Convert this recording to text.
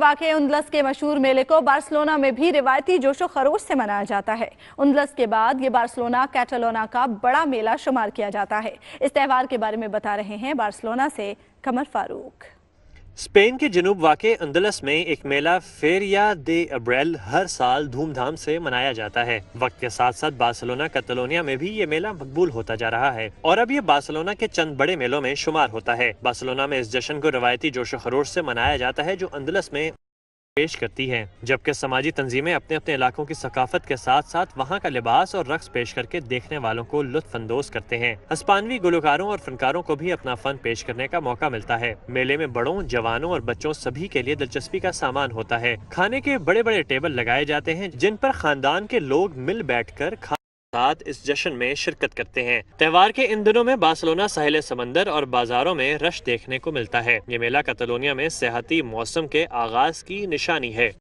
वाक़े उंदलस के मशहूर मेले को बार्सिलोना में भी रिवायती जोशो खरोश से मनाया जाता है। उंदलस के बाद ये बार्सिलोना कैटालोना का बड़ा मेला शुमार किया जाता है। इस त्यौहार के बारे में बता रहे हैं बार्सिलोना से कमर फारूक। स्पेन के जनूब वाक़े अंदलस में एक मेला फेरिया दे अब्रेल हर साल धूमधाम से मनाया जाता है। वक्त के साथ साथ बार्सिलोना कैटालोनिया में भी ये मेला मकबूल होता जा रहा है और अब ये बार्सिलोना के चंद बड़े मेलों में शुमार होता है। बार्सिलोना में इस जश्न को रवायती जोशो खरोश से मनाया जाता है जो अंदलस में पेश करती हैं, जबकि समाजी तंजीमें अपने अपने इलाकों की सकाफत के साथ साथ वहाँ का लिबास और रक्स पेश करके देखने वालों को लुत्फ अंदोज करते हैं। हिस्पानवी गुलकारों और फनकारों को भी अपना फन पेश करने का मौका मिलता है। मेले में बड़ों, जवानों और बच्चों सभी के लिए दिलचस्पी का सामान होता है। खाने के बड़े बड़े टेबल लगाए जाते हैं जिन पर खानदान के लोग मिल बैठकर साथ इस जश्न में शिरकत करते हैं। त्योहार के इन दिनों में बार्सिलोना साहिल समंदर और बाजारों में रश देखने को मिलता है। ये मेला कैटालोनिया में सियाहती मौसम के आगाज की निशानी है।